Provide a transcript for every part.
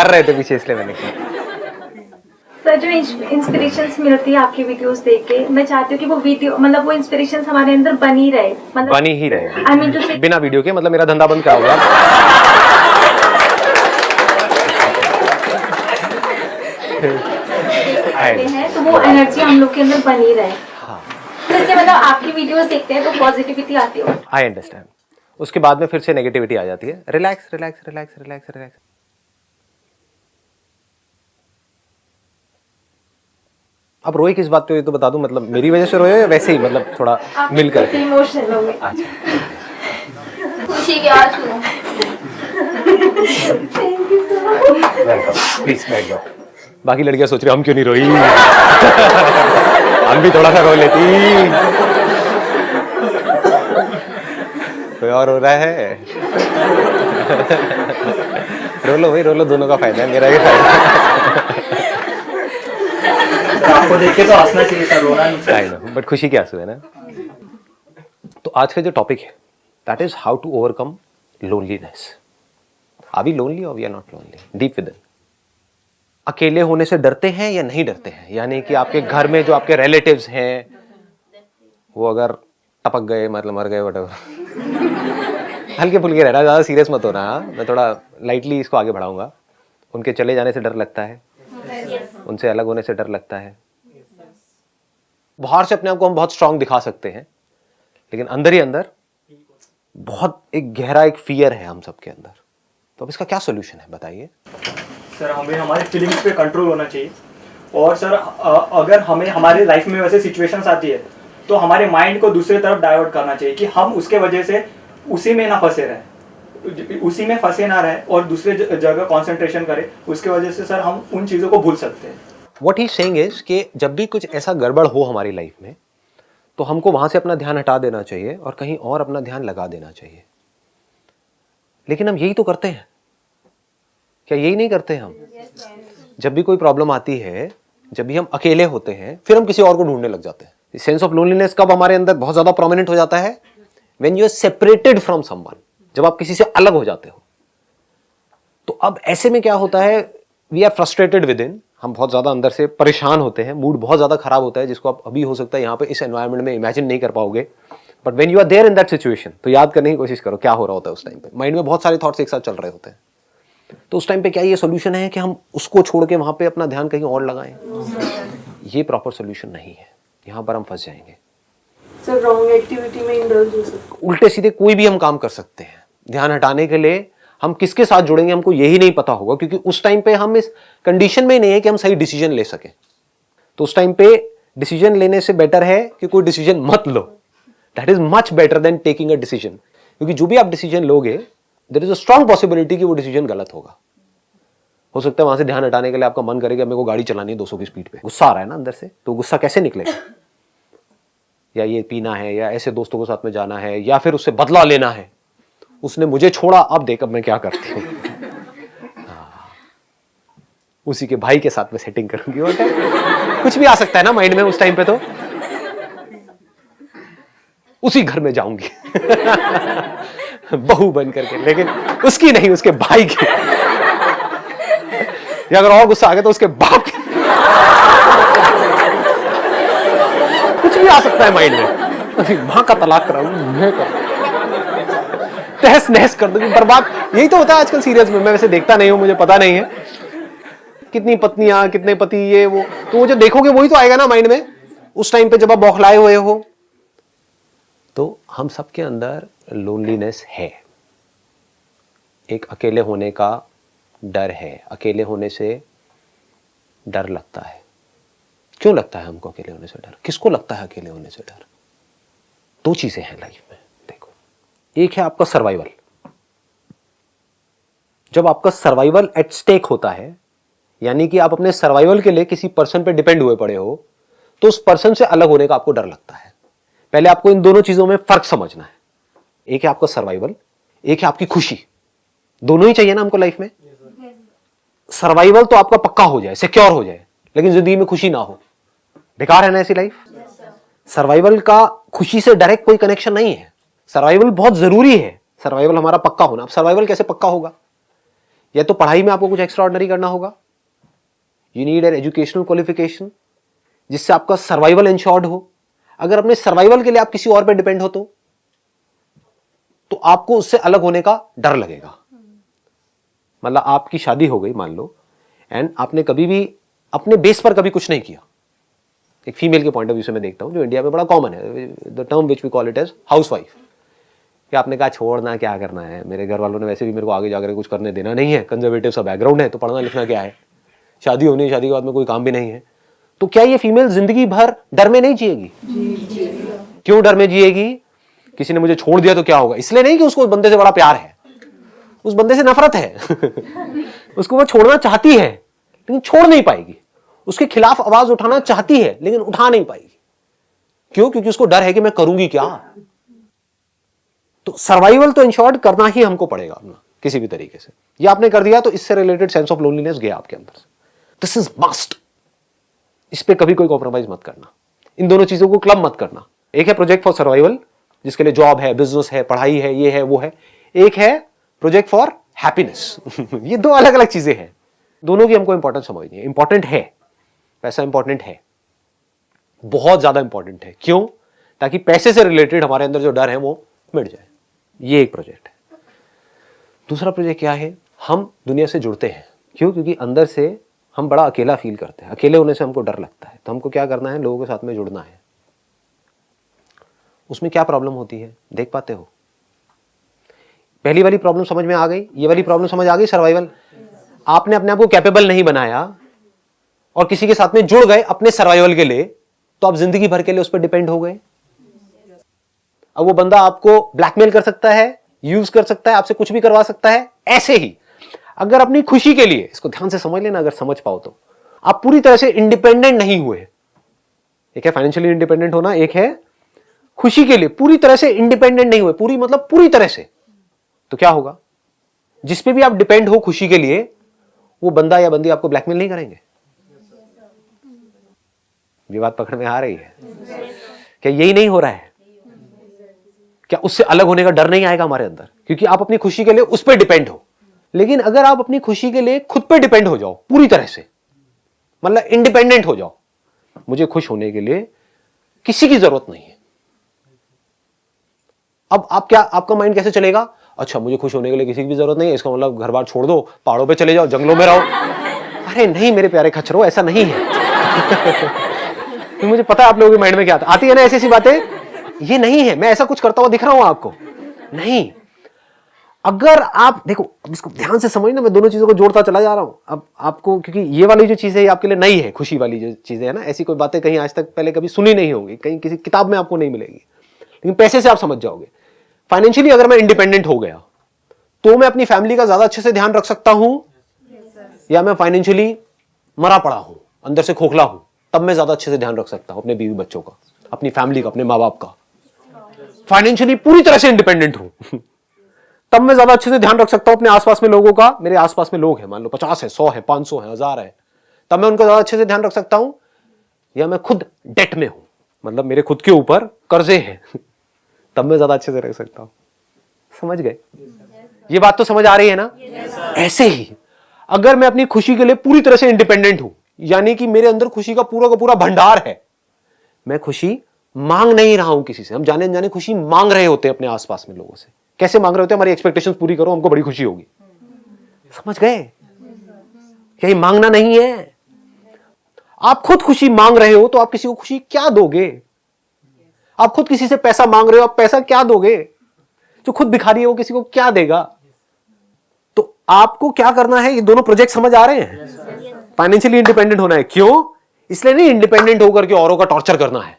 कर रहे थे पीछे, इसलिए मैंने किया। सर, जो इंस्पिरेशंस मिलती है आपकी वीडियोस देख के, मैं चाहती हूँ कि वो वीडियो मतलब वो इंस्पिरेशंस हमारे अंदर बनी रहे, मतलब बनी ही रहे। आई मीन टू से बिना वीडियो के मतलब मेरा धंधा बंद क्या होगा? हैं तो वो एनर्जी हम लोग के अंदर बनी रहे। जैसे मतलब आपकी वीडियोस देखते हैं तो पॉजिटिविटी आती हो। I understand. उसके बाद में फिर से नेगेटिविटी आ जाती है। Relax relax relax relax relax. अब रोए किस बात पे ये तो बता दूं, मतलब मेरी वजह से रोए या वैसे ही मतलब थोड़ा मिलकर? इमोशनल हो गए। अच्छा, खुशी के आंसू। वेलकम, प्लीज बैठ जाओ। बाकी लड़कियां सोच रही हम क्यों नहीं रोई, हम भी थोड़ा सा रो लेती। कोई और रो रहा है? रो लो भाई, रो लो, दोनों का फायदा है, मेरा भी फायदा है। आपको देख के तो हंसना चाहिए था, रोना नहीं। आई नो, बट खुशी के आंसू है ना। तो आज का जो टॉपिक है that is how to overcome loneliness. Are we lonely और we are not lonely deep within? अकेले होने से डरते हैं या नहीं डरते हैं? यानी कि आपके घर में जो आपके रिलेटिव्स हैं वो अगर टपक गए, मतलब मर गए, व्हाटएवर, हल्के फुल्के रहना, ज्यादा सीरियस मत होना। मैं थोड़ा लाइटली इसको आगे बढ़ाऊंगा। उनके चले जाने से डर लगता है, उनसे अलग होने से डर लगता है। बाहर से अपने आप को हम बहुत स्ट्रांग दिखा सकते हैं, लेकिन अंदर ही अंदर बहुत एक गहरा एक फियर है हम सबके अंदर। तो अब इसका क्या सोल्यूशन है बताइए? सर, हमें हमारे फीलिंग्स पे कंट्रोल होना चाहिए। और सर, अगर हमें हमारे लाइफ में वैसे सिचुएशंस आती है तो हमारे माइंड को दूसरी तरफ डाइवर्ट करना चाहिए कि हम उसके वजह से उसी में ना फंसे रहें, उसी में फंसे ना रहे और दूसरे जगह कंसंट्रेशन करें। उसके वजह से सर हम उन चीज़ों को भूल सकते हैं। व्हाट ही सेइंग इज कि जब भी कुछ ऐसा गड़बड़ हो हमारी लाइफ में तो हमको वहां से अपना ध्यान हटा देना चाहिए और कहीं और अपना ध्यान लगा देना चाहिए। लेकिन हम यही तो करते हैं, क्या यही नहीं करते हम? जब भी कोई प्रॉब्लम आती है, जब भी हम अकेले होते हैं, फिर हम किसी और को ढूंढने लग जाते हैं। सेंस ऑफ लोनलीनेस कब हमारे अंदर बहुत ज्यादा प्रोमिनेंट हो जाता है? When you are separated from someone, जब आप किसी से अलग हो जाते हो। तो अब ऐसे में क्या होता है, we are frustrated within, हम बहुत ज्यादा अंदर से परेशान होते हैं, मूड बहुत ज्यादा खराब होता है, जिसको आप अभी हो सकता है यहाँ पे इस एनवायरनमेंट में इमेजिन नहीं कर पाओगे। But when you are there in that situation, तो याद करने की कोशिश करो क्या हो रहा होता है उस टाइम पे। माइंड में बहुत सारे थॉट्स एक साथ चल रहे होते हैं। तो उस टाइम पे क्या ये सोल्यूशन है कि हम उसको छोड़ के वहां पे अपना ध्यान कहीं और लगाएं? ये प्रॉपर सोल्यूशन नहीं है। यहां पर हम फंस जाएंगे। सर, रॉन्ग एक्टिविटी में इंडल्ज हो सकते हैं। उल्टे सीधे कोई भी हम काम कर सकते हैं। ध्यान हटाने के लिए हम किसके साथ जुड़ेंगे हमको यही नहीं पता होगा, क्योंकि उस टाइम पे हम इस कंडीशन में ही नहीं है कि हम सही डिसीजन ले सके। तो उस टाइम पे डिसीजन लेने से बेटर है कि कोई डिसीजन मत लो। That is much better than taking a decision, क्योंकि जो भी आप डिसीजन लोगे there is a strong possibility कि वो डिसीजन गलत होगा। हो सकता है वहां से ध्यान हटाने के लिए आपका मन करेगा मेरे को गाड़ी चलानी है 200 की स्पीड पे, गुस्सा आ रहा है ना अंदर से, तो गुस्सा कैसे निकलेगा? या ये पीना है, या ऐसे दोस्तों के साथ में जाना है, या फिर उससे बदला लेना है, उसने मुझे छोड़ा, अब देख अब मैं क्या करती हूँ, उसी के भाई के साथ में सेटिंग करूंगी। और कुछ भी आ सकता है ना माइंड में उस टाइम पे, तो उसी घर में जाऊंगी बहू बन करके, लेकिन उसकी नहीं, उसके भाई की। या अगर और गुस्सा आ गया तो उसके बाप की। कुछ भी आ सकता है माइंड में। मां का तलाक कराऊंगी, मैं तहस नहस कर दूंगी, बर्बाद। यही तो होता है आजकल सीरियस में। मैं वैसे देखता नहीं हूं, मुझे पता नहीं है कितनी पत्नियां कितने पति, ये वो, तो वो जो देखोगे वही तो आएगा ना माइंड में उस टाइम पे जब आप बौखलाए हुए हो। तो हम सबके अंदर लोनलीनेस है, एक अकेले होने का डर है। अकेले होने से डर लगता है। क्यों लगता है हमको अकेले होने से डर? किसको लगता है अकेले होने से डर? दो चीजें हैं लाइफ में, देखो। एक है आपका सर्वाइवल। जब आपका सर्वाइवल एट स्टेक होता है, यानी कि आप अपने सर्वाइवल के लिए किसी पर्सन पे डिपेंड हुए पड़े हो, तो उस पर्सन से अलग होने का आपको डर लगता है। पहले आपको इन दोनों चीजों में फर्क समझना है। एक है आपका सर्वाइवल, एक है आपकी खुशी। दोनों ही चाहिए ना हमको लाइफ में। सर्वाइवल तो आपका पक्का हो जाए, सिक्योर हो जाए, लेकिन जिंदगी में खुशी ना हो, बेकार है ना ऐसी लाइफ। सर्वाइवल का खुशी से डायरेक्ट कोई कनेक्शन नहीं है। सर्वाइवल बहुत जरूरी है, सर्वाइवल हमारा पक्का होना। अब सर्वाइवल कैसे पक्का होगा? या तो पढ़ाई में आपको कुछ एक्स्ट्रा ऑर्डिनरी करना होगा, you need an educational qualification जिससे आपका सर्वाइवल इंश्योर्ड हो। अगर अपने सर्वाइवल के लिए आप किसी और पे डिपेंड हो तो आपको उससे अलग होने का डर लगेगा। मतलब आपकी शादी हो गई मान लो, एंड आपने कभी भी अपने बेस पर कभी कुछ नहीं किया। एक फीमेल के पॉइंट ऑफ व्यू से मैं देखता हूं, जो इंडिया में बड़ा कॉमन है, the term which we call it as housewife, कि आपने कहा छोड़ना क्या करना है, मेरे घर वालों ने वैसे भी मेरे को आगे जाकर कुछ करने देना नहीं है, कंजर्वेटिव सा बैकग्राउंड है, तो पढ़ना लिखना क्या है, शादी होनी है, शादी के बाद में कोई काम भी नहीं है, तो क्या ये फीमेल जिंदगी भर डर में नहीं जिएगी? क्यों डर में जिएगी? किसी ने मुझे छोड़ दिया तो क्या होगा, इसलिए नहीं कि उसको उस बंदे से बड़ा प्यार है, उस बंदे से नफरत है उसको वो छोड़ना चाहती है लेकिन छोड़ नहीं पाएगी, उसके खिलाफ आवाज उठाना चाहती है लेकिन उठा नहीं पाएगी। क्यों? क्योंकि उसको डर है कि मैं करूंगी क्या। तो सर्वाइवल तो इंश्योर्ड करना ही हमको पड़ेगा अपना किसी भी तरीके से। ये आपने कर दिया तो इससे रिलेटेड सेंस ऑफ लोनलीनेस गया आपके अंदर से। दिस इज मस्ट, इस पे कभी कोई कॉम्प्रोमाइज मत करना, इन दोनों चीजों को क्लब मत करना। एक है प्रोजेक्ट फॉर सर्वाइवल जिसके लिए जॉब है, बिजनेस है, पढ़ाई है, ये है वो है, एक है प्रोजेक्ट फॉर हैप्पीनेस ये दो अलग अलग चीजें हैं, दोनों की हमको इंपॉर्टेंस समझनी है। इंपॉर्टेंट है, पैसा इंपॉर्टेंट है, बहुत ज्यादा इंपॉर्टेंट है। क्यों? ताकि पैसे से रिलेटेड हमारे अंदर जो डर है वो मिट जाए। ये एक प्रोजेक्ट है। दूसरा प्रोजेक्ट क्या है? हम दुनिया से जुड़ते हैं। क्यों? क्योंकि अंदर से हम बड़ा अकेला फील करते हैं, अकेले होने से हमको डर लगता है, तो हमको क्या करना है? लोगों के साथ में जुड़ना है। उसमें क्या प्रॉब्लम होती है देख पाते हो? पहली वाली प्रॉब्लम समझ में आ गई, ये वाली प्रॉब्लम समझ आ गई, सर्वाइवल। आपने अपने आप को कैपेबल नहीं बनाया और किसी के साथ में जुड़ गए अपने सर्वाइवल के लिए, तो आप जिंदगी भर के लिए उस पर डिपेंड हो गए। अब वो बंदा आपको ब्लैकमेल कर सकता है, यूज कर सकता है, आपसे कुछ भी करवा सकता है। ऐसे ही अगर अपनी खुशी के लिए, इसको ध्यान से समझ लेना अगर समझ पाओ तो, आप पूरी तरह से इंडिपेंडेंट नहीं हुए। एक है फाइनेंशियली इंडिपेंडेंट होना, एक है खुशी के लिए पूरी तरह से इंडिपेंडेंट नहीं हुए, पूरी मतलब पूरी तरह से, तो क्या होगा? जिस पे भी आप डिपेंड हो खुशी के लिए, वो बंदा या बंदी आपको ब्लैकमेल नहीं करेंगे। ये बात पकड़ में आ रही है? क्या यही नहीं हो रहा है? क्या उससे अलग होने का डर नहीं आएगा हमारे अंदर? क्योंकि आप अपनी खुशी के लिए उस पर डिपेंड हो। लेकिन अगर आप अपनी खुशी के लिए खुद पे डिपेंड हो जाओ पूरी तरह से, मतलब इंडिपेंडेंट हो जाओ, मुझे खुश होने के लिए किसी की जरूरत नहीं है। अब आप क्या, आपका माइंड कैसे चलेगा? अच्छा, मुझे खुश होने के लिए किसी की भी जरूरत नहीं है, इसका मतलब घर बार छोड़ दो, पहाड़ों पे चले जाओ, जंगलों में रहो। अरे नहीं मेरे प्यारे खच्चरों, ऐसा नहीं है तो मुझे पता है आप लोगों के माइंड में क्या आती है ना ऐसी ऐसी बातें। ये नहीं है, मैं ऐसा कुछ करता हुआ दिख रहा हूं आपको? नहीं। अगर आप देखो, अब इसको ध्यान से समझना, मैं दोनों चीजों को जोड़ता चला जा रहा हूं अब आपको, क्योंकि ये वाली जो चीजें आपके लिए नई है, खुशी वाली जो चीजें है ना, ऐसी कोई बातें कहीं आज तक पहले कभी सुनी नहीं होगी, कहीं किसी किताब में आपको नहीं मिलेगी, लेकिन पैसे से आप समझ जाओगे। फाइनेंशियली अगर मैं इंडिपेंडेंट हो गया तो मैं अपनी फैमिली का ज्यादा अच्छे से ध्यान रख सकता हूं, या मैं फाइनेंशियली मरा पड़ा हूं, अंदर से खोखला हूं, तब मैं ज्यादा अच्छे से ध्यान रख सकता हूं अपने बीवी बच्चों का, अपनी फैमिली का, अपने माँ बाप का। फाइनेंशियली पूरी तरह से इंडिपेंडेंट हूं तब मैं ज्यादा अच्छे से ध्यान रख सकता हूं अपने आसपास में लोगों का। मेरे आसपास में लोग हैं, मान लो 50 है, 100 है, 500 है, 1000 है, तब मैं उनका ज्यादा अच्छे से ध्यान रख सकता हूं। या मैं खुद डेट में हूं, मतलब मेरे खुद के ऊपर कर्जे हैं तब मैं ज्यादा अच्छे से रख सकता हूं। समझ गए? ये बात तो समझ आ रही है ना? ऐसे ही अगर मैं अपनी खुशी के लिए पूरी तरह से इंडिपेंडेंट हूं, यानी कि मेरे अंदर खुशी का पूरा भंडार है, मैं खुशी मांग नहीं रहा हूं किसी से। हम जाने अनजाने खुशी मांग रहे होते हैं अपने आसपास में लोगों से। कैसे मांग रहे होते हैं? हमारी एक्सपेक्टेशंस पूरी करो, हमको बड़ी खुशी होगी। समझ गए? क्या ये मांगना नहीं है? आप खुद खुशी मांग रहे हो तो आप किसी को खुशी क्या दोगे? आप खुद किसी से पैसा मांग रहे हो, आप पैसा क्या दोगे? जो खुद भिखारी है वो किसी को क्या देगा? तो आपको क्या करना है? ये दोनों प्रोजेक्ट समझ आ रहे हैं? फाइनेंशियली इंडिपेंडेंट होना है। क्यों? इसलिए नहीं इंडिपेंडेंट होकर के औरों का टॉर्चर करना है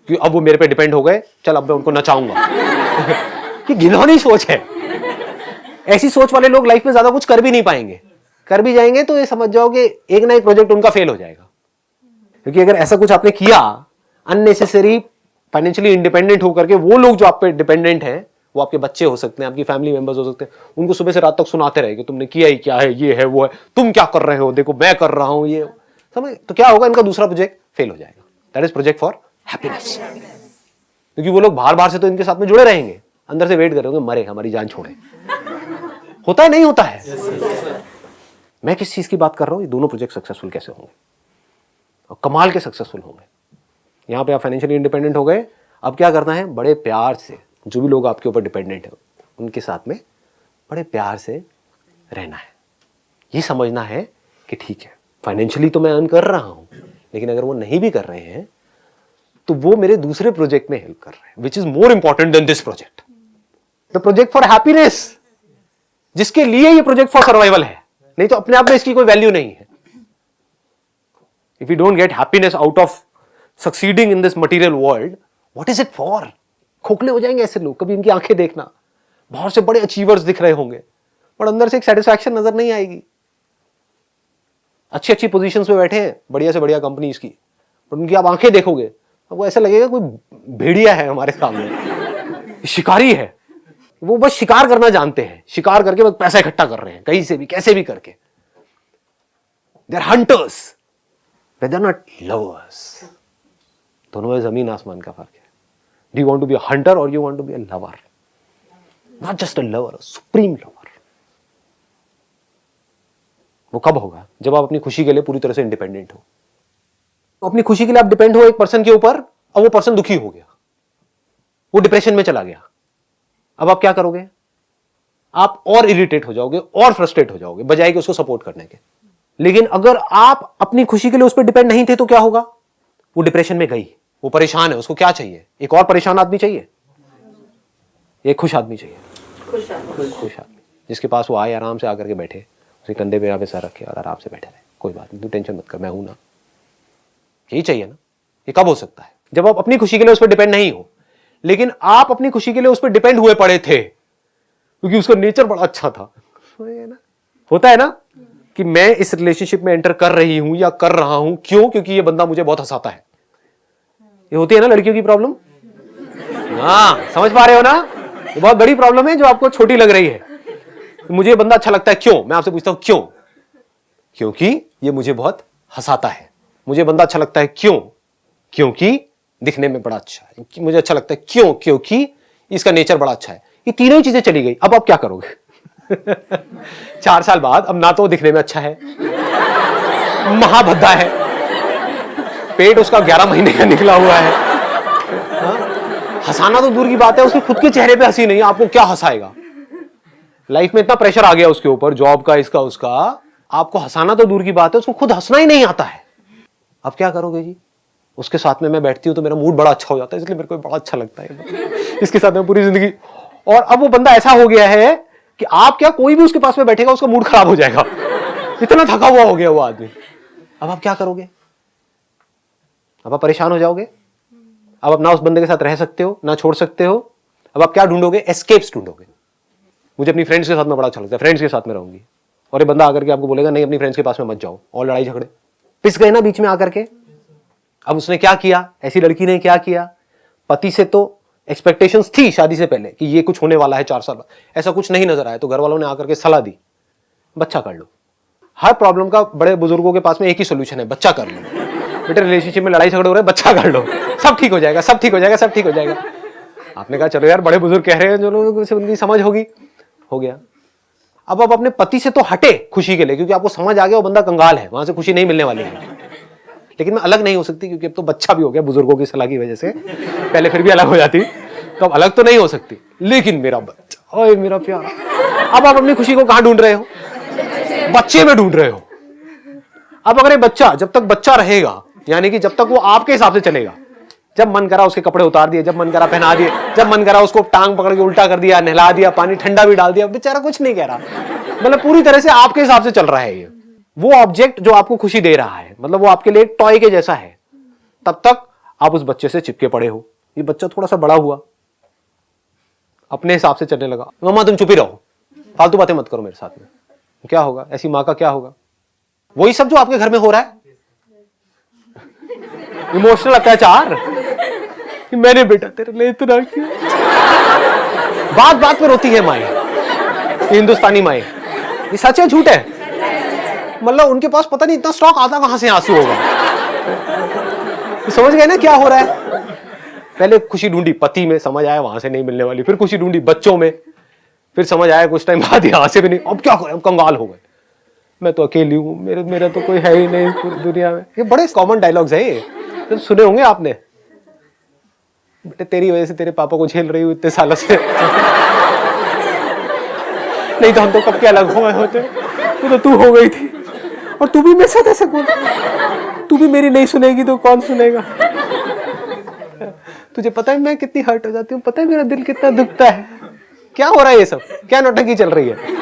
कि अब वो मेरे पे डिपेंड हो गए, चल अब मैं उनको नचाऊंगा ये घिनौनी सोच है। ऐसी सोच वाले लोग लाइफ में ज्यादा कुछ कर भी नहीं पाएंगे। कर भी जाएंगे तो ये समझ जाओ कि एक ना एक प्रोजेक्ट उनका फेल हो जाएगा। क्योंकि अगर ऐसा कुछ आपने किया अननेसेसरी, फाइनेंशियली इंडिपेंडेंट होकर के, वो लोग जो आप पे डिपेंडेंट हैं, वो आपके बच्चे हो सकते हैं, आपकी फैमिली मेंबर्स हो सकते हैं, उनको सुबह से रात तक सुनाते रहे कि तुमने किया ही क्या है, ये है वो है, तुम क्या कर रहे हो, देखो मैं कर रहा हूं, ये समझ। तो क्या होगा? इनका दूसरा प्रोजेक्ट फेल हो जाएगा। That is project for happiness. क्योंकि वो लोग बाहर से तो इनके साथ में जुड़े रहेंगे, अंदर से वेट करेंगे मरे, हमारी जान छोड़े। होता है नहीं होता है? मैं किस चीज की बात कर रहा हूं, ये दोनों प्रोजेक्ट सक्सेसफुल कैसे होंगे और कमाल के सक्सेसफुल होंगे। यहां पे आप फाइनेंशियली इंडिपेंडेंट हो गए, अब क्या करना है, बड़े प्यार से जो भी लोग आपके ऊपर डिपेंडेंट है उनके साथ में बड़े प्यार से रहना है। ये समझना है कि ठीक है फाइनेंशियली तो मैं अर्न कर रहा हूं, लेकिन अगर वो नहीं भी कर रहे हैं तो वो मेरे दूसरे प्रोजेक्ट में हेल्प कर रहे हैं, which is more important than this project, the project for happiness, जिसके लिए ये प्रोजेक्ट फॉर सर्वाइवल है। नहीं तो अपने आप में इसकी कोई वैल्यू नहीं है। If you don't get happiness out of succeeding in this material world, what is it for? खोखले हो जाएंगे ऐसे लोग। कभी इनकी आंखें देखना, बहुत से बड़े अचीवर्स दिख रहे होंगे पर अंदर से एक सेटिस्फैक्शन नजर नहीं आएगी। अच्छी अच्छी पोजीशंस पे बैठे हैं बढ़िया से बढ़िया कंपनीज की, पर उनकी आप आंखें देखोगे तो वो ऐसा लगेगा कोई भेड़िया है हमारे सामने, शिकारी है। वो बस शिकार करना जानते हैं, शिकार करके बस पैसा इकट्ठा कर रहे हैं कहीं से भी कैसे भी करके। They are hunters, they are not lovers. दोनों में जमीन आसमान का फर्क है। Do you want to be a hunter और you want to be a lover? Not just a lover, supreme lover. वो कब होगा? जब आप अपनी खुशी के लिए पूरी तरह से इंडिपेंडेंट हो। अपनी खुशी के लिए आप डिपेंड हो एक पर्सन के ऊपर, अब वो पर्सन दुखी हो गया, वो डिप्रेशन में चला गया, अब आप क्या करोगे? आप और इरिटेट हो जाओगे और फ्रस्ट्रेट हो जाओगे बजाय कि उसको सपोर्ट करने के। लेकिन अगर आप अपनी खुशी के लिए उस पर डिपेंड नहीं थे तो क्या होगा? वो डिप्रेशन में गई, वो परेशान है, उसको क्या चाहिए? एक और परेशान आदमी चाहिए, एक खुश आदमी चाहिए। खुश आदमी जिसके पास वो आए, आराम से आकर के बैठे, उसके कंधे पे यहाँ पे सर रखे और आराम से बैठे रहे, कोई बात नहीं, तू टेंशन मत कर, मैं हूं ना। यही चाहिए ना। ये कब हो सकता है? जब आप अपनी खुशी के लिए उस पर डिपेंड नहीं हो, लेकिन आप अपनी खुशी के लिए उस पर डिपेंड हुए पड़े थे क्योंकि उसका नेचर बड़ा अच्छा था। होता है ना कि मैं इस रिलेशनशिप में एंटर कर रही हूं या कर रहा हूं, क्यों? क्योंकि ये बंदा मुझे बहुत हंसाता है। ये होती है ना लड़कियों की प्रॉब्लम। हाँ, समझ पा रहे हो ना? ये बहुत बड़ी प्रॉब्लम है जो आपको छोटी लग रही है। मुझे ये बंदा अच्छा लगता है, क्यों? मैं आपसे पूछता हूं क्यों? क्योंकि ये मुझे बहुत हंसाता है। मुझे बंदा अच्छा लगता है, क्यों? क्योंकि दिखने में बड़ा अच्छा है। मुझे अच्छा लगता है, क्यों? क्योंकि इसका नेचर बड़ा अच्छा है। ये तीनों ही चीजें चली गई, अब आप क्या करोगे? 4 साल बाद अब ना तो दिखने में अच्छा है, महाभद्दा है, पेट उसका 11 महीने का निकला हुआ है, हंसाना तो दूर की बात है, उसके खुद के चेहरे पे हंसी नहीं है, आपको क्या हंसाएगा? लाइफ में इतना प्रेशर आ गया उसके ऊपर, जॉब का, इसका उसका, आपको हंसाना तो दूर की बात है, उसको खुद हंसना ही नहीं आता है। अब क्या करोगे जी? उसके साथ में मैं बैठती हूँ तो मेरा मूड बड़ा अच्छा हो जाता है, इसलिए मेरे को बड़ा अच्छा लगता है इसके साथ में पूरी जिंदगी। और अब वो बंदा ऐसा हो गया है कि आप क्या, कोई भी उसके पास में बैठेगा उसका मूड खराब हो जाएगा, इतना थका हुआ हो गया वो आदमी। अब आप क्या करोगे? अब आप परेशान हो जाओगे। अब आप ना उस बंदे के साथ रह सकते हो ना छोड़ सकते हो। अब आप क्या ढूंढोगे? एस्केप्स ढूंढोगे। मुझे अपनी फ्रेंड्स के साथ में बड़ा अच्छा लगता है, फ्रेंड्स के साथ में रहूंगी। और ये बंदा आकर के आपको बोलेगा नहीं अपनी फ्रेंड्स के पास में मत जाओ, और लड़ाई झगड़े पिस गए ना बीच में आकर के। अब उसने क्या किया, ऐसी लड़की ने क्या किया? पति से तो एक्सपेक्टेशंस थी शादी से पहले कि ये कुछ होने वाला है 4 साल बाद, ऐसा कुछ नहीं नजर आया तो घर वालों ने आकर के सलाह दी, बच्चा कर लो। हर प्रॉब्लम का बड़े बुजुर्गों के पास में एक ही सोल्यूशन है, बच्चा कर लो। बेटे रिलेशनशिप में लड़ाई झगड़े हो रहे हैं, बच्चा कर लो, सब ठीक हो जाएगा, सब ठीक हो जाएगा, सब ठीक हो जाएगा। आपने कहा चलो यार बड़े बुजुर्ग कह रहे हैं, जो लोगों से उनकी समझ होगी, हो गया। अब आप अपने पति से तो हटे खुशी के लिए, क्योंकि आपको समझ आ गया वो बंदा कंगाल है, वहां से खुशी नहीं मिलने वाली है। लेकिन मैं अलग नहीं हो सकती क्योंकि अब तो बच्चा भी हो गया बुजुर्गों की सलाह की वजह से, पहले फिर भी अलग हो जाती, तो अब अलग तो नहीं हो सकती। लेकिन मेरा बच्चा, ओए मेरा प्यार, अब आप अपनी खुशी को कहां ढूंढ रहे हो? बच्चे में ढूंढ रहे हो। अब अगर ये बच्चा, जब तक बच्चा रहेगा, यानी कि जब तक वो आपके हिसाब से चलेगा, जब मन करा उसके कपड़े उतार दिए, जब मन करा पहना दिए, जब मन करा उसको टांग पकड़ के उल्टा कर दिया, नहला दिया, पानी ठंडा भी डाल दिया, बेचारा कुछ नहीं कह रहा, मतलब पूरी तरह से आपके हिसाब से चल रहा है। ये वो ऑब्जेक्ट जो आपको खुशी दे रहा है, मतलब वो आपके लिए एक टॉय के जैसा है, तब तक आप उस बच्चे से चिपके पड़े हो। ये बच्चा थोड़ा सा बड़ा हुआ, अपने हिसाब से चलने लगा, मम्मा तुम चुप ही रहो, फालतू बातें मत करो मेरे साथ में, क्या होगा? ऐसी माँ का क्या होगा? वही सब जो आपके घर में हो रहा है, इमोशनल अत्याचार। मैंने बेटा तेरे लिए इतना किया, बात बात पे रोती है माए, हिंदुस्तानी माए। ये सच है झूठ है? मतलब उनके पास पता नहीं इतना स्टॉक आता कहां से आंसू होगा। समझ गए ना क्या हो रहा है? पहले खुशी ढूंढी पति में, समझ आया वहां से नहीं मिलने वाली, फिर खुशी ढूंढी बच्चों में, फिर समझ आया कुछ टाइम बाद यहां से भी नहीं, अब क्या करें, अब कंगाल हो गए। मैं तो अकेली हूँ, मेरा तो कोई है ही नहीं पूरी दुनिया में। ये बड़े कॉमन डायलॉग्स है, ये तो सुने होंगे आपने। बेटे तेरी वजह से तेरे पापा को झेल रही हूँ इतने सालों से, नहीं तो हम तो कब के अलग हुए होते। तो तू हो गई थी और तू भी मेरे साथ ऐसे बोल, तू भी मेरी नहीं सुनेगी तो कौन सुनेगा। तुझे पता है मैं कितनी हर्ट हो जाती हूँ, पता है मेरा दिल कितना दुखता है। क्या हो रहा है ये सब, क्या नौटंकी चल रही है।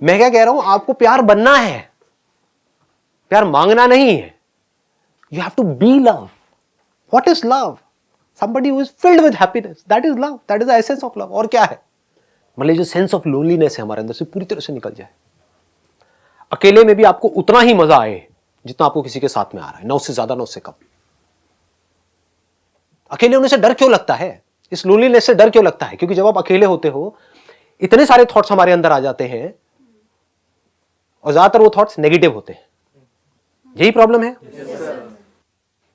मैं क्या कह रहा हूं, आपको प्यार बनना है, प्यार मांगना नहीं है। You have to be love. What is love? somebody who is filled with happiness, that is love, that is the essence of love। और क्या है, मतलब जो सेंस ऑफ लोनलीनेस है हमारे अंदर से पूरी तरह से निकल जाए। अकेले में भी आपको उतना ही मजा आए जितना आपको किसी के साथ में आ रहा है, ना उससे ज्यादा ना उससे कम। अकेले होने से डर क्यों लगता है, इस लोनलीनेस से डर क्यों लगता है? क्योंकि जब आप अकेले होते हो इतने सारे थॉट्स हमारे अंदर आ जाते हैं और ज्यादातर वो थॉट्स नेगेटिव होते हैं। यही प्रॉब्लम है।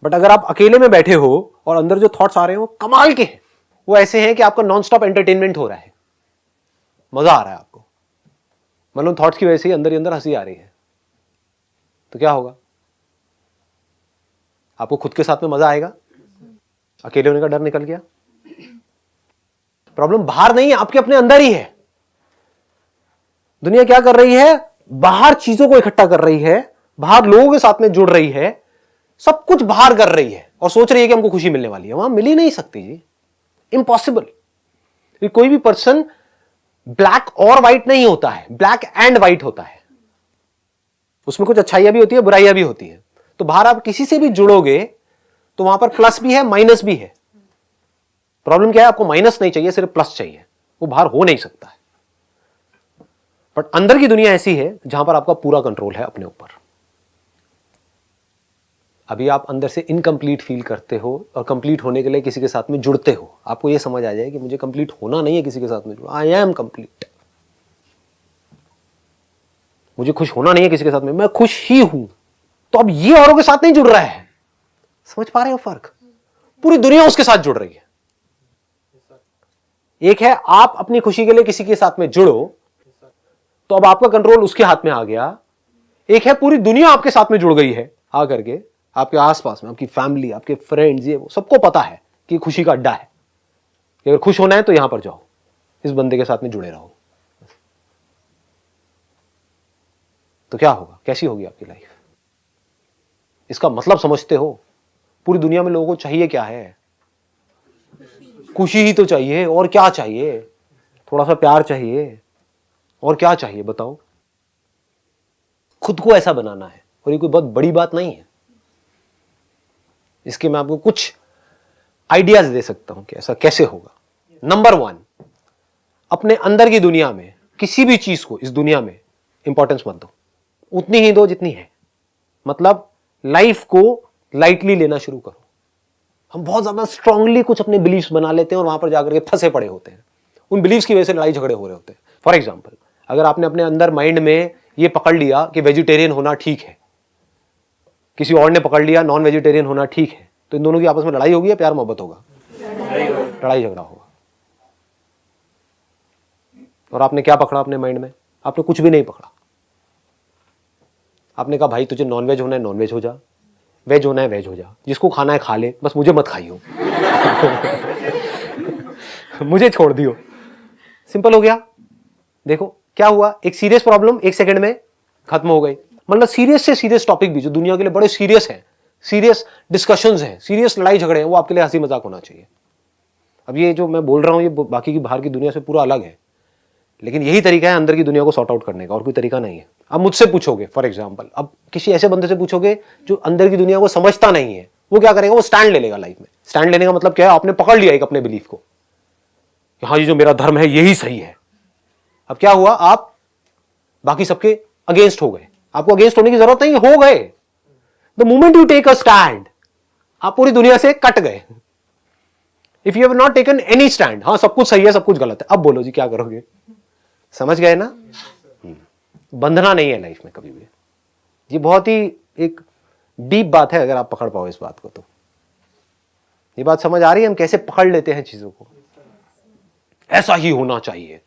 बट अगर आप अकेले में बैठे हो और अंदर जो थॉट्स आ रहे हैं वो कमाल के हैं, वो ऐसे हैं कि आपका नॉन स्टॉप एंटरटेनमेंट हो रहा है, मजा आ रहा है आपको, मतलब थॉट्स की वजह से ही अंदर हंसी आ रही है, तो क्या होगा? आपको खुद के साथ में मजा आएगा, अकेले होने का डर निकल गया। प्रॉब्लम बाहर नहीं है, आपके अपने अंदर ही है। दुनिया क्या कर रही है, बाहर चीजों को इकट्ठा कर रही है, बाहर लोगों के साथ में जुड़ रही है, सब कुछ बाहर कर रही है और सोच रही है कि हमको खुशी मिलने वाली है। वहां मिल ही नहीं सकती जी, इम्पॉसिबल। कोई भी पर्सन ब्लैक और व्हाइट नहीं होता है, ब्लैक एंड व्हाइट होता है। उसमें कुछ अच्छाइयां भी होती है, बुराइयां भी होती है। तो बाहर आप किसी से भी जुड़ोगे तो वहां पर प्लस भी है, माइनस भी है। प्रॉब्लम क्या है, आपको माइनस नहीं चाहिए, सिर्फ प्लस चाहिए, वो बाहर हो नहीं सकता है। बट अंदर की दुनिया ऐसी है जहां पर आपका पूरा कंट्रोल है अपने ऊपर। अभी आप अंदर से इनकम्प्लीट फील करते हो और कंप्लीट होने के लिए किसी के साथ में जुड़ते हो, आपको यह समझ आ जाए कि मुझे कंप्लीट होना नहीं है किसी के साथ में जुड़ा, आई एम कंप्लीट। मुझे खुश होना नहीं है किसी के साथ में, मैं खुश ही हूं। तो अब ये औरों के साथ नहीं जुड़ रहा है, समझ पा रहे हो फर्क? पूरी दुनिया उसके साथ जुड़ रही है। एक है आप अपनी खुशी के लिए किसी के साथ में जुड़ो तो अब आपका कंट्रोल उसके हाथ में आ गया। एक है पूरी दुनिया आपके साथ में जुड़ गई है आकर के, आपके आसपास में आपकी फैमिली, आपके फ्रेंड्स, ये वो सबको पता है कि खुशी का अड्डा है, कि अगर खुश होना है तो यहां पर जाओ, इस बंदे के साथ में जुड़े रहो। तो क्या होगा, कैसी होगी आपकी लाइफ? इसका मतलब समझते हो? पूरी दुनिया में लोगों को चाहिए क्या है? खुशी ही तो चाहिए, और क्या चाहिए? थोड़ा सा प्यार चाहिए, और क्या चाहिए बताओ? खुद को ऐसा बनाना है, और ये कोई बहुत बड़ी बात नहीं है। इसके मैं आपको कुछ आइडियाज दे सकता हूं कि ऐसा कैसे होगा। नंबर 1, अपने अंदर की दुनिया में किसी भी चीज को इस दुनिया में इंपॉर्टेंस मत दो, उतनी ही दो जितनी है। मतलब लाइफ को लाइटली लेना शुरू करो। हम बहुत ज्यादा स्ट्रांगली कुछ अपने बिलीफ्स बना लेते हैं और वहां पर जाकर के फंसे पड़े होते हैं। उन बिलीफ्स की वजह से लड़ाई झगड़े हो रहे होते हैं। फॉर एग्जाम्पल, अगर आपने अपने अंदर माइंड में ये पकड़ लिया कि वेजिटेरियन होना ठीक है, किसी और ने पकड़ लिया नॉन वेजिटेरियन होना ठीक है, तो इन दोनों की आपस में लड़ाई होगी या प्यार मोहब्बत होगा? लड़ाई झगड़ा होगा। और आपने क्या पकड़ा अपने माइंड में? आपने कुछ भी नहीं पकड़ा। आपने कहा भाई तुझे नॉनवेज होना है नॉनवेज हो जा, वेज होना है वेज हो जा, जिसको खाना है खा ले, बस मुझे मत खाइयो। मुझे छोड़ दियो। सिंपल हो गया। देखो क्या हुआ, एक सीरियस प्रॉब्लम 1 सेकंड में खत्म हो गई। मतलब सीरियस से सीरियस टॉपिक भी जो दुनिया के लिए बड़े सीरियस है, सीरियस डिस्कशंस हैं, सीरियस लड़ाई झगड़े हैं, वो आपके लिए हंसी मजाक होना चाहिए। अब ये जो मैं बोल रहा हूं ये बाकी की बाहर की दुनिया से पूरा अलग है, लेकिन यही तरीका है अंदर की दुनिया को सॉर्ट आउट करने का, और कोई तरीका नहीं है। अब मुझसे पूछोगे फॉर एग्जाम्पल, अब किसी ऐसे बंदे से पूछोगे जो अंदर की दुनिया को समझता नहीं है, वो क्या करेगा? वो स्टैंड ले लेगा लाइफ में। स्टैंड लेने का मतलब क्या है? आपने पकड़ लिया एक अपने बिलीफ को, हाँ ये जो मेरा धर्म है यही सही है। अब क्या हुआ, आप बाकी सबके अगेंस्ट हो गए। आपको अगेंस्ट होने की जरूरत नहीं, हो गए। The moment you take a stand, आप पूरी दुनिया से कट गए। If you have not taken any stand, हाँ सब कुछ सही है सब कुछ गलत है, अब बोलो जी क्या करोगे? समझ गए ना? बंधना नहीं है लाइफ में कभी भी। ये बहुत ही एक डीप बात है, अगर आप पकड़ पाओ इस बात को तो। ये बात समझ आ रही है हम कैसे पकड़ लेते हैं चीजों को? ऐसा ही होना चाहिए,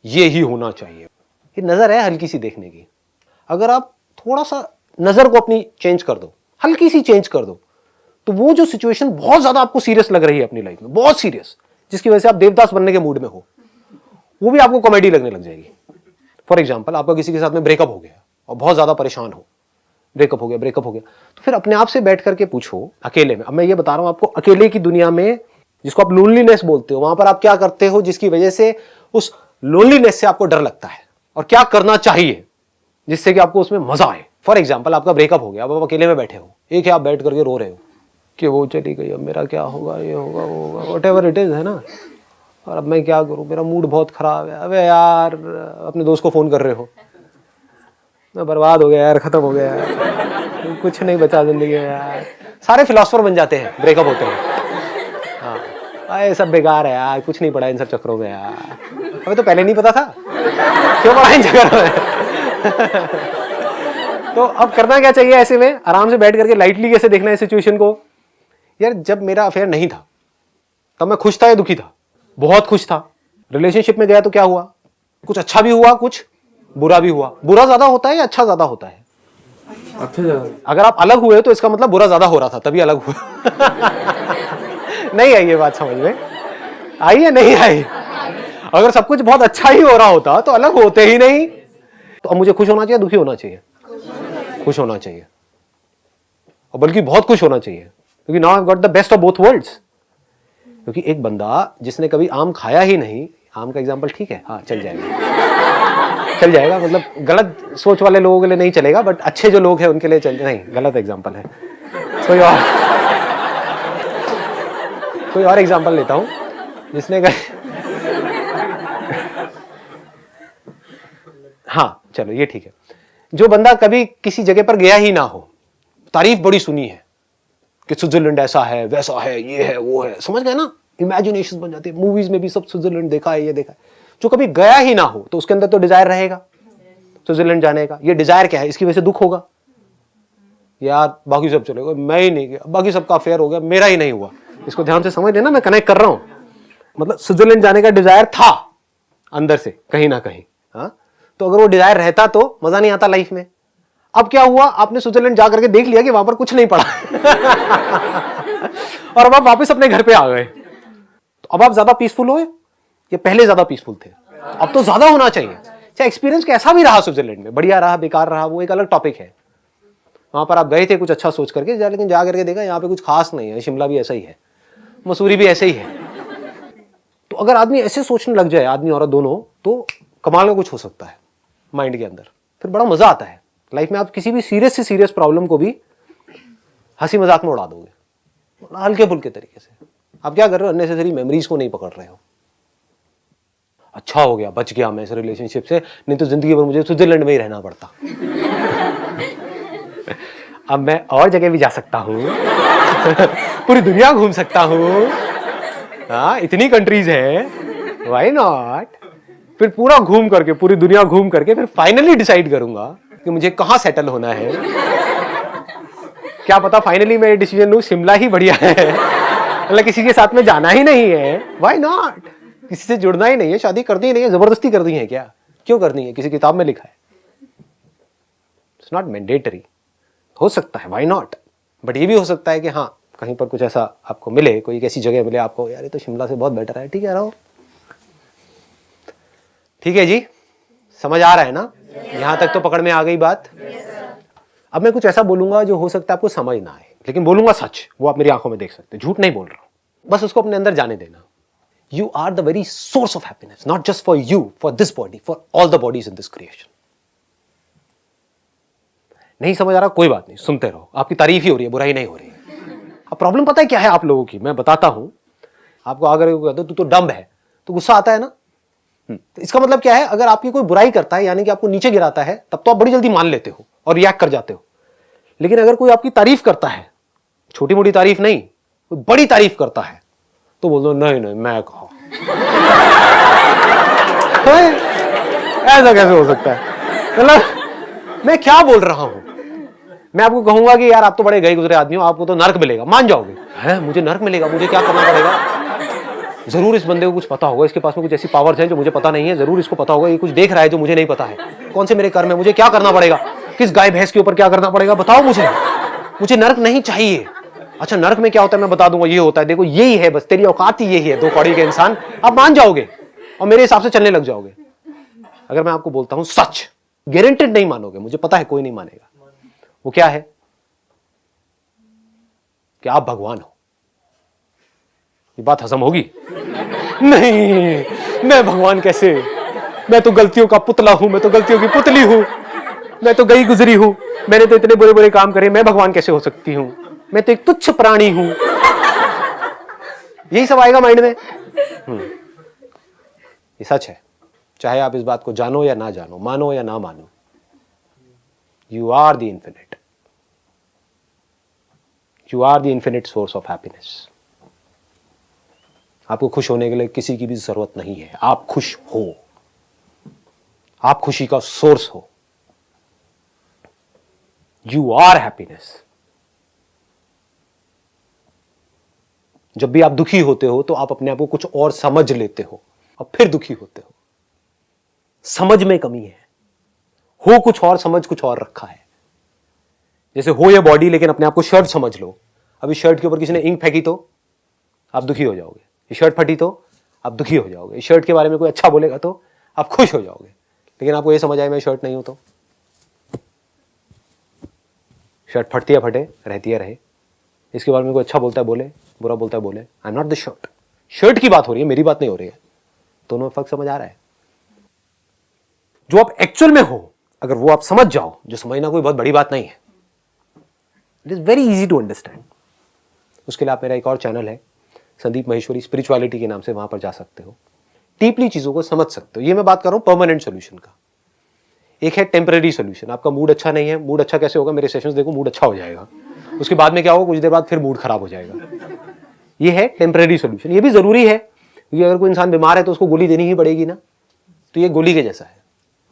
ये ही होना चाहिए। ये नजर है हल्की सी देखने की, अगर आप थोड़ा सा नजर को अपनी चेंज कर दो, हल्की सी चेंज कर दो, तो वो जो सिचुएशन बहुत ज्यादा आपको सीरियस लग रही है अपनी लाइफ में, बहुत सीरियस, जिसकी वजह से आप देवदास बनने के मूड में हो, वो भी आपको कॉमेडी लगने लग जाएगी। फॉर एग्जाम्पल, आपका किसी के साथ में ब्रेकअप हो गया और बहुत ज्यादा परेशान हो, ब्रेकअप हो गया, तो फिर अपने आप से बैठ करके पूछो अकेले में, अब मैं ये बता रहा हूं आपको, अकेले की दुनिया में जिसको आप लोनलीनेस बोलते हो, वहां पर आप क्या करते हो जिसकी वजह से उस लोनलीनेस से आपको डर लगता है, और क्या करना चाहिए जिससे कि आपको उसमें मजा आए। फॉर एग्जाम्पल, आपका ब्रेकअप हो गया, अब आप अकेले में बैठे हो, एक है आप बैठ करके रो रहे हो कि वो चली गई, अब मेरा क्या होगा, ये होगा, वो होगा, व्हाटएवर इट इज, है ना, और अब मैं क्या करूं, मेरा मूड बहुत खराब है। अबे यार, अपने दोस्त को फोन कर रहे हो, मैं बर्बाद हो गया यार, खत्म हो गया यार, कुछ नहीं बचा जिंदगी में यार। सारे फिलोसोफर बन जाते हैं ब्रेकअप होते हैं। हाँ, ये सब बेकार है यार, कुछ नहीं पड़ा इन सब चक्करों में यार, अबे तो पहले नहीं पता था, क्यों पड़ा इन चक्करों में। तो अब करना क्या चाहिए ऐसे में, आराम से बैठ करके लाइटली कैसे देखना है सिचुएशन को। यार, जब मेरा अफेयर नहीं था तब मैं खुश था या दुखी था? बहुत खुश था। रिलेशनशिप में गया तो क्या हुआ, कुछ अच्छा भी हुआ, कुछ बुरा भी हुआ। बुरा ज्यादा होता है या अच्छा ज्यादा होता है? अच्छा ज्यादा। अगर आप अलग हुए तो इसका मतलब बुरा ज्यादा हो रहा था, तभी अलग हुआ। नहीं आई ये बात समझ में? आई है नहीं आई? अगर सब कुछ बहुत अच्छा ही हो रहा होता तो अलग होते ही नहीं। तो अब मुझे खुश होना चाहिए, दुखी होना चाहिए? खुश होना चाहिए, और बल्कि बहुत खुश होना चाहिए, क्योंकि now I got the best of both worlds. क्योंकि एक बंदा जिसने कभी आम खाया ही नहीं, आम का एग्जांपल ठीक है, हाँ चल जाएगा, मतलब गलत सोच वाले लोगों के लिए नहीं चलेगा, बट अच्छे जो लोग हैं उनके लिए चल, नहीं गलत एग्जांपल है। कोई और एग्जांपल लेता हूं, जिसने हाँ चलो ये ठीक है, जो बंदा कभी किसी जगह पर गया ही ना हो, तारीफ बड़ी सुनी है कि स्विट्जरलैंड ऐसा है, वैसा है, ये है, वो है, समझ गए ना, इमेजिनेशन बन जाती है। मूवीज में भी सब स्विट्जरलैंड देखा है, ये देखा है। जो कभी गया ही ना हो तो उसके अंदर तो डिजायर रहेगा स्विट्जरलैंड जाने का। ये डिजायर क्या है, इसकी वजह से दुख होगा, यार बाकी सब चलेगा, मैं ही नहीं गया, बाकी सबका अफेयर हो गया, मेरा ही नहीं हुआ। इसको ध्यान से समझ लेना, मैं कनेक्ट कर रहा हूं। मतलब स्विट्जरलैंड जाने का डिजायर था अंदर से कहीं ना कहीं, हाँ, तो अगर वो डिजायर रहता तो मजा नहीं आता लाइफ में। अब क्या हुआ, आपने स्विट्जरलैंड जा करके देख लिया कि वहां पर कुछ नहीं पड़ा और अब आप वापस अपने घर पे आ गए, तो अब आप ज्यादा पीसफुल हो या पहले ज्यादा पीसफुल थे? अब तो ज्यादा होना चाहिए। चाहे एक्सपीरियंस कैसा भी रहा स्विट्जरलैंड में, बढ़िया रहा, बेकार रहा, वो एक अलग टॉपिक है। वहां पर आप गए थे कुछ अच्छा सोच करके, लेकिन जा करके देखा यहाँ पे कुछ खास नहीं है, शिमला भी ऐसा ही है, मसूरी भी ऐसे ही है। तो अगर आदमी ऐसे सोचने लग जाए, आदमी औरत दोनों, तो कमाल का कुछ हो सकता है माइंड के अंदर, फिर बड़ा मजा आता है लाइफ में। आप किसी भी सीरियस से सीरियस प्रॉब्लम को भी हंसी मजाक में उड़ा दोगे, हल्के फुल्के तरीके से। आप क्या कर रहे हो, अननेसेसरी मेमोरीज को नहीं पकड़ रहे हो। अच्छा हो गया, बच गया मैं इस रिलेशनशिप से, नहीं तो जिंदगी भर मुझे स्विट्जरलैंड में ही रहना पड़ता। अब मैं और जगह भी जा सकता हूँ, पूरी दुनिया घूम सकता हूँ, हाँ इतनी कंट्रीज हैं, व्हाई नॉट। फिर पूरा घूम करके, पूरी दुनिया घूम करके, फिर फाइनली डिसाइड करूंगा कि मुझे कहाँ सेटल होना है। क्या पता फाइनली मैं ये डिसीजन लूं, शिमला ही बढ़िया है, मतलब किसी के साथ में जाना ही नहीं है, व्हाई नॉट, किसी से जुड़ना ही नहीं है, शादी करनी ही नहीं है, जबरदस्ती करनी है क्या, क्यों करनी है, किसी किताब में लिखा है, इट्स नॉट मैंडेटरी। हो सकता है, व्हाई नॉट, बट ये भी हो सकता है कि हाँ कहीं पर कुछ ऐसा आपको मिले, कोई एक ऐसी जगह मिले आपको, यार ये तो शिमला से बहुत बेटर है, ठीक है रहो। ठीक है जी, समझ आ रहा है ना, यहां तक तो पकड़ में आ गई बात। अब मैं कुछ ऐसा बोलूंगा जो हो सकता है आपको समझ ना आए, लेकिन बोलूंगा सच, वो आप मेरी आंखों में देख सकते, झूठ नहीं बोल रहा हूं, बस उसको अपने अंदर जाने देना। You are the very source of happiness, not just for you, for this body, for all the bodies in this creation. नहीं समझ आ रहा, कोई बात नहीं, सुनते रहो, आपकी तारीफ ही हो रही है, बुराई नहीं हो रही है। अब प्रॉब्लम पता है क्या है आप लोगों की, मैं बताता हूं आपको। अगर तू तो डम्ब है तो गुस्सा आता है ना, तो इसका मतलब क्या है, अगर आपकी कोई बुराई करता है, यानी कि आपको नीचे गिराता है, तब तो आप बड़ी जल्दी मान लेते हो और रिएक्ट कर जाते हो। लेकिन अगर कोई आपकी तारीफ करता है, छोटी मोटी तारीफ नहीं, कोई बड़ी तारीफ करता है, तो बोल दो नहीं नहीं मैं कहा। ऐसा कैसे हो सकता है, मतलब मैं क्या बोल रहा हूं। मैं आपको कहूंगा कि यार आप तो बड़े गए गुजरे आदमी हो, आपको तो नर्क मिलेगा, मान जाओगे, है मुझे नर्क मिलेगा, मुझे क्या करना पड़ेगा, जरूर इस बंदे को कुछ पता होगा, इसके पास में कुछ ऐसी पावर्स हैं जो मुझे पता नहीं है, जरूर इसको पता होगा, ये कुछ देख रहा है जो मुझे नहीं पता है, कौन से मेरे कर्म है, मुझे क्या करना पड़ेगा। किस गाय भैंस के ऊपर क्या करना पड़ेगा बताओ मुझे नरक नहीं चाहिए। अच्छा नरक में क्या होता है मैं बता दूंगा, ये होता है, देखो यही है बस, तेरी औकात ही यही है, 2 कौड़ी के इंसान, आप मान जाओगे और मेरे हिसाब से चलने लग जाओगे। अगर मैं आपको बोलता हूं सच, गारंटेड नहीं मानोगे, मुझे पता है कोई नहीं मानेगा। वो क्या है कि आप भगवान हो। ये बात हजम होगी? नहीं, मैं भगवान कैसे, मैं तो गलतियों का पुतला हूं, मैं तो गलतियों की पुतली हूं, मैं तो गई गुजरी हूं, मैंने तो इतने बुरे बुरे काम करे, मैं भगवान कैसे हो सकती हूं, मैं तो एक तुच्छ प्राणी हूं। यही सब आएगा माइंड में। ये सच है, चाहे आप इस बात को जानो या ना जानो, मानो या ना मानो, you are the infinite, you are the infinite source of happiness. आपको खुश होने के लिए किसी की भी जरूरत नहीं है, आप खुश हो, आप खुशी का सोर्स हो, यू आर हैप्पीनेस। जब भी आप दुखी होते हो तो आप अपने आप को कुछ और समझ लेते हो और फिर दुखी होते हो। समझ में कमी है, हो कुछ और, समझ कुछ और रखा है। जैसे हो ये बॉडी लेकिन अपने आप को शर्ट समझ लो, अभी शर्ट के ऊपर किसी ने इंक फेंकी तो आप दुखी हो जाओगे, ये शर्ट फटी तो आप दुखी हो जाओगे, इस शर्ट के बारे में कोई अच्छा बोलेगा तो आप खुश हो जाओगे। लेकिन आपको ये समझ आए मैं शर्ट नहीं हूं तो शर्ट फटती है फटे, रहती है रहे, इसके बारे में कोई अच्छा बोलता है बोले, बुरा बोलता है बोले, I am not the shirt. Shirt की बात हो रही है, मेरी बात नहीं हो रही है। दोनों में फर्क समझ आ रहा है? जो आप एक्चुअल में हो अगर वो आप समझ जाओ, जो समझना कोई बहुत बड़ी बात नहीं है, it is very easy to understand. उसके लिए आप मेरा एक और चैनल है संदीप महेश्वरी स्पिरिचुअलिटी के नाम से, वहां पर जा सकते हो, डीपली चीजों को समझ सकते हो। ये मैं बात कर रहा हूं परमानेंट सोल्यूशन का। एक है टेम्पररी सोल्यूशन, आपका मूड अच्छा नहीं है, मूड अच्छा कैसे होगा, मेरे सेशंस देखो, मूड अच्छा हो जाएगा, उसके बाद में क्या होगा, कुछ देर बाद फिर मूड खराब हो जाएगा। ये है टेम्पररी सोल्यूशन, ये भी जरूरी है क्योंकि अगर कोई इंसान बीमार है तो उसको गोली देनी ही पड़ेगी ना, तो ये गोली के जैसा है।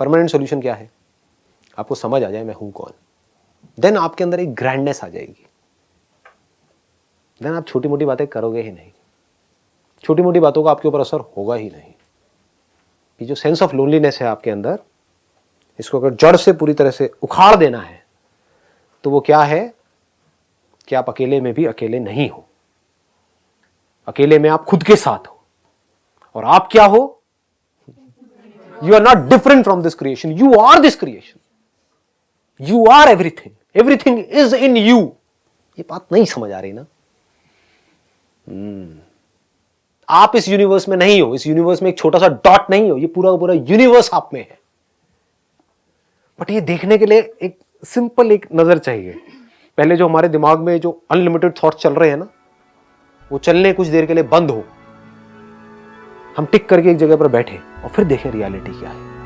परमानेंट सोल्यूशन क्या है, आपको समझ आ जाए मैं हूं कौन, देन आपके अंदर एक ग्रैंडनेस आ जाएगी, देन आप छोटी मोटी बातें करोगे ही नहीं, छोटी मोटी बातों का आपके ऊपर असर होगा ही नहीं। ये जो सेंस ऑफ लोनलीनेस है आपके अंदर, इसको अगर जड़ से पूरी तरह से उखाड़ देना है तो वो क्या है कि आप अकेले में भी अकेले नहीं हो, अकेले में आप खुद के साथ हो। और आप क्या हो, you are not different from this creation, you are this creation, you are everything, everything is in you. ये बात नहीं समझ आ रही ना? आप इस यूनिवर्स में नहीं हो, इस यूनिवर्स में एक छोटा सा डॉट नहीं हो, ये पूरा पूरा यूनिवर्स आप में है। बट ये देखने के लिए एक सिंपल एक नजर चाहिए। पहले जो हमारे दिमाग में जो अनलिमिटेड थॉट्स चल रहे हैं ना, वो चलने कुछ देर के लिए बंद हो, हम टिक करके एक जगह पर बैठे और फिर देखें रियलिटी क्या है।